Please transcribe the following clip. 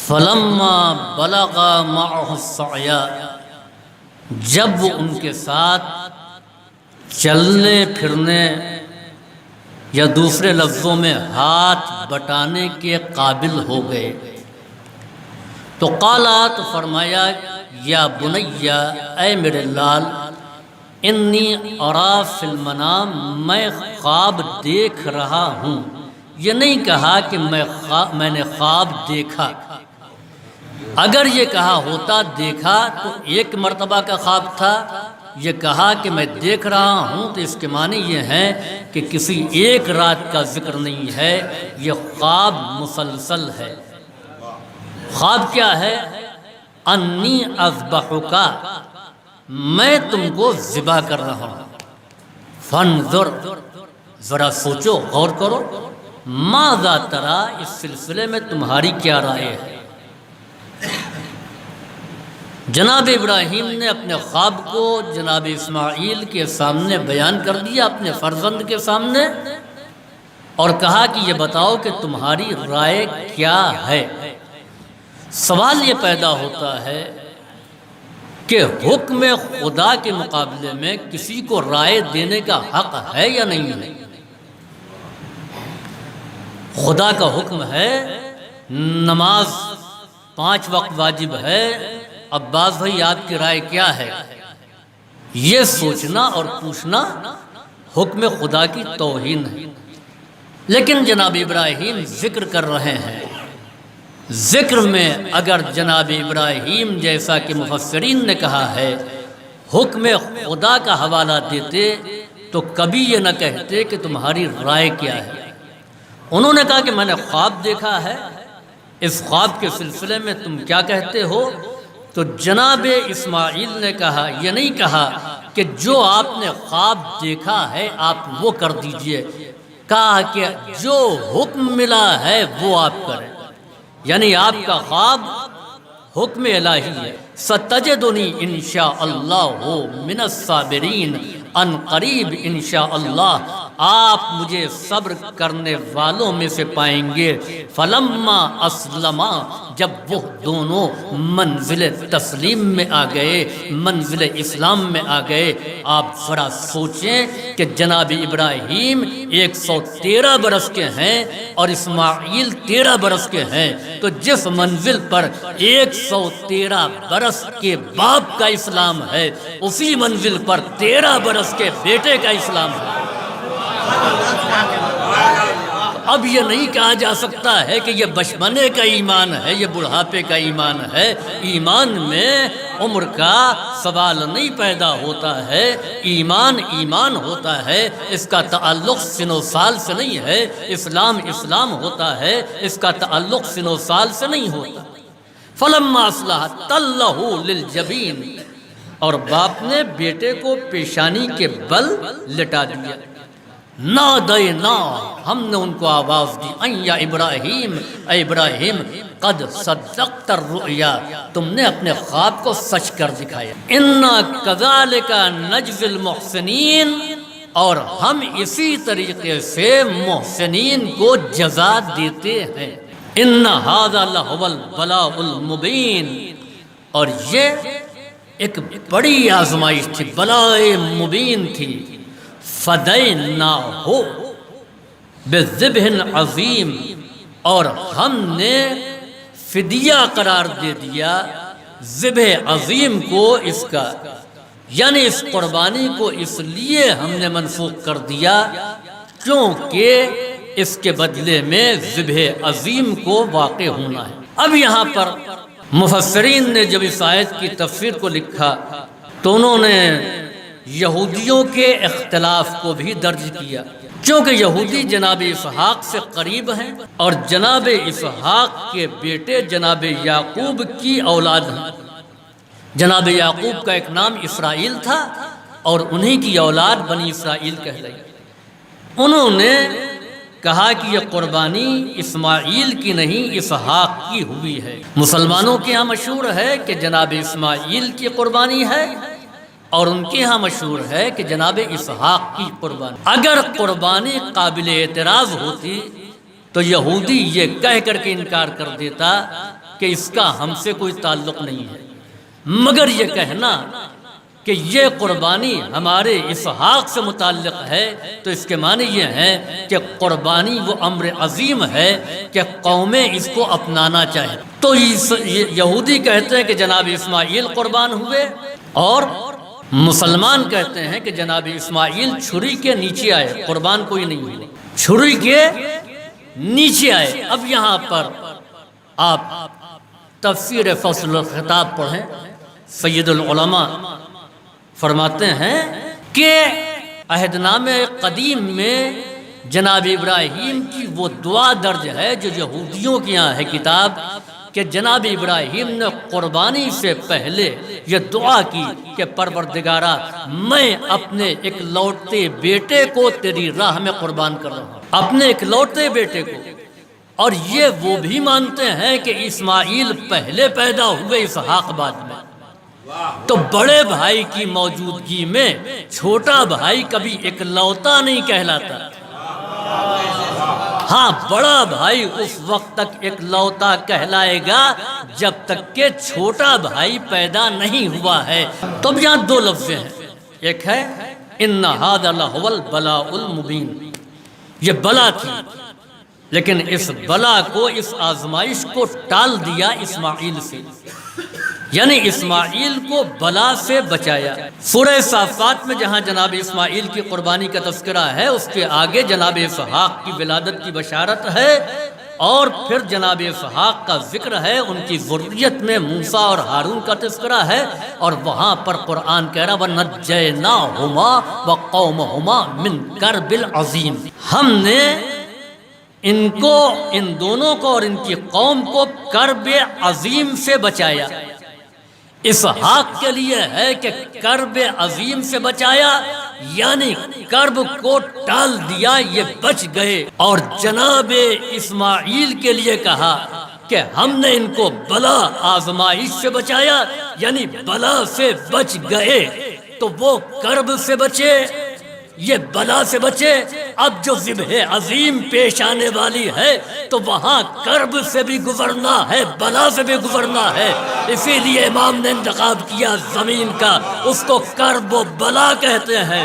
فلما بلغ معه السعی، جب وہ ان کے ساتھ چلنے پھرنے یا دوسرے لفظوں میں ہاتھ بٹانے کے قابل ہو گئے، تو قالا، تو فرمایا، یا بنیا، اے میرے لال، انی ارا فی المنام، میں خواب دیکھ رہا ہوں۔ یہ نہیں کہا کہ میں نے خواب دیکھا، اگر یہ کہا ہوتا دیکھا تو ایک مرتبہ کا خواب تھا، یہ کہا کہ میں دیکھ رہا ہوں تو اس کے معنی یہ ہے کہ کسی ایک رات کا ذکر نہیں ہے، یہ خواب مسلسل ہے۔ خواب کیا ہے؟ انی اذبحک، میں تم کو ذبح کر رہا ہوں۔ فانظر، ذرا سوچو، غور کرو، ماذا ترا، اس سلسلے میں تمہاری کیا رائے ہے؟ جناب ابراہیم نے اپنے خواب کو جناب اسماعیل کے سامنے بیان کر دیا، اپنے فرزند کے سامنے، اور کہا کہ یہ بتاؤ کہ تمہاری رائے کیا ہے۔ سوال یہ پیدا ہوتا ہے کہ حکم خدا کے مقابلے میں کسی کو رائے دینے کا حق ہے یا نہیں ہے؟ خدا کا حکم ہے نماز 5 وقت واجب ہے، عباس بھائی آپ کی رائے کیا ہے؟ یہ سوچنا اور پوچھنا حکم خدا کی توہین ہے۔ لیکن جناب ابراہیم ذکر کر رہے ہیں، ذکر میں اگر جناب ابراہیم جیسا کہ مفسرین نے کہا ہے حکم خدا کا حوالہ دیتے تو کبھی یہ نہ کہتے کہ تمہاری رائے کیا ہے۔ انہوں نے کہا کہ میں نے خواب دیکھا ہے، اس خواب کے سلسلے میں تم کیا کہتے ہو؟ تو جناب اسماعیل نے کہا، یہ نہیں کہا کہ جو آپ نے خواب دیکھا ہے آپ وہ کر دیجئے، کہا کہ جو حکم ملا ہے وہ آپ کریں، یعنی آپ کا خواب حکم الہی ہے۔ ستجدنی انشاءاللہ من الصابرین، ان قریب انشاءاللہ آپ مجھے صبر کرنے والوں میں سے پائیں گے۔ فلما اسلما، جب وہ دونوں منزل تسلیم میں آ گئے، منزل اسلام میں آ گئے، آپ ذرا سوچیں کہ جناب ابراہیم 113 برس کے ہیں اور اسماعیل 13 برس کے ہیں، تو جس منزل پر 113 برس کے باپ کا اسلام ہے، اسی منزل پر 13 برس کے بیٹے کا اسلام ہے۔ اب یہ نہیں کہا جا سکتا ہے کہ یہ بچپنے کا ایمان ہے، یہ بڑھاپے کا ایمان ہے۔ ایمان میں عمر کا سوال نہیں پیدا ہوتا ہے، ایمان ایمان ہوتا ہے، اس کا تعلق سن و سال سے نہیں ہے۔ اسلام اسلام ہوتا ہے، اس کا تعلق سن و سال سے نہیں ہوتا۔ فلما اصلح تلہ للجبین، اور باپ نے بیٹے کو پیشانی کے بل لٹا دیا۔ نادینا، ہم نے ان کو آواز دی، ان یا ابراہیم، اے ابراہیم، قد صدقت الرؤیا، تم نے اپنے خواب کو سچ کر دکھایا۔ انا کذالک نجزی المحسنین، اور ہم اسی طریقے سے محسنین کو جزا دیتے ہیں۔ ان ھذا لھو البلاء المبین، اور یہ ایک بڑی آزمائش تھی، بلاء مبین تھی۔ فدیناہ بذبح عظیم، اور ہم نے فدیہ قرار دے دیا ذبح عظیم کو اس کا، یعنی اس قربانی کو اس لیے ہم نے منسوخ کر دیا کیونکہ اس کے بدلے میں ذبح عظیم کو واقع ہونا ہے۔ اب یہاں پر مفسرین نے جب اس آیت کی تفسیر کو لکھا تو انہوں نے یہودیوں کے اختلاف کو بھی درج کیا، کیونکہ یہودی جناب اسحاق سے قریب ہیں اور جناب اسحاق کے بیٹے جناب یعقوب کی اولاد ہیں۔ جناب یعقوب کا ایک نام اسرائیل تھا اور انہی کی اولاد بنی اسرائیل کہلائی۔ انہوں نے کہا کہ یہ قربانی اسماعیل کی نہیں اسحاق کی ہوئی ہے۔ مسلمانوں کے ہاں مشہور ہے کہ جناب اسماعیل کی قربانی ہے اور ان کے ہاں مشہور ہے کہ جناب اسحاق کی قربانی۔ اگر قربانی قابل اعتراض ہوتی تو یہودی یہ کہہ کر کے انکار کر دیتا کہ اس کا ہم سے کوئی تعلق نہیں ہے، مگر یہ کہنا کہ یہ قربانی ہمارے اسحاق سے متعلق ہے تو اس کے معنی یہ ہیں کہ قربانی وہ امر عظیم ہے کہ قومیں اس کو اپنانا چاہیں۔ تو یہودی کہتے ہیں کہ جناب اسماعیل قربان ہوئے، اور مسلمان کہتے ہیں کہ جناب اسماعیل چھری کے نیچے آئے، قربان کوئی نہیں ہوئے، چھری کے نیچے آئے۔ اب یہاں پر آپ تفسیر فصل الخطاب پڑھیں، سید العلماء فرماتے ہیں کہ عہد نامہ قدیم میں جناب ابراہیم کی وہ دعا درج ہے جو یہودیوں کے یہاں ہے کتاب، کہ جناب ابراہیم نے قربانی سے پہلے یہ دعا کی کہ پروردگارا میں اپنے ایک لوٹتے بیٹے کو تیری راہ میں قربان کر رہا ہوں، اپنے ایک لوٹتے بیٹے کو۔ اور یہ وہ بھی مانتے ہیں کہ اسماعیل پہلے پیدا ہوئے، اسحاق بعد میں۔ تو بڑے بھائی کی موجودگی میں چھوٹا بھائی کبھی اکلوتا نہیں کہلاتا، ہاں بڑا بھائی اس وقت تک اکلوتا کہلائے گا جب تک کہ چھوٹا بھائی پیدا نہیں ہوا ہے۔ تو اب یہاں دو لفظ ہیں، ایک ہے ان ھذا لھو البلاء المبین، یہ بلا تھی لیکن اس بلا کو، اس آزمائش کو ٹال دیا اسماعیل سے، یعنی اسماعیل کو بلا سے بچایا۔ سورہ صافات میں جہاں جناب اسماعیل کی قربانی کا تذکرہ ہے، اس کے آگے جناب اسحاق کی ولادت کی بشارت ہے، اور پھر جناب اسحاق کا ذکر ہے، ان کی ذریت میں موسیٰ اور ہارون کا تذکرہ ہے، اور وہاں پر قرآن کہہ رہا وَنَجَّيْنَاهُمَا وَقَوْمَهُمَا مِنْ كَرْبٍ عَظِيمٍ، ہم نے ان کو، ان دونوں کو اور ان کی قوم کو کرب عظیم سے بچایا۔ اسحاق کے لیے ہے کہ کرب عظیم سے بچایا، یعنی کرب کو ٹال دیا، یہ بچ گئے۔ اور جناب اسماعیل کے لیے کہا کہ ہم نے ان کو بلا آزمائش سے بچایا، یعنی بلا سے بچ گئے، تو وہ کرب سے بچے، یہ بلا سے بچے۔ اب جو ذبح عظیم پیش آنے والی ہے تو وہاں کرب سے بھی گزرنا ہے، بلا سے بھی گزرنا ہے، اسی لیے امام نے انتخاب کیا زمین کا، اس کو کرب و بلا کہتے ہیں۔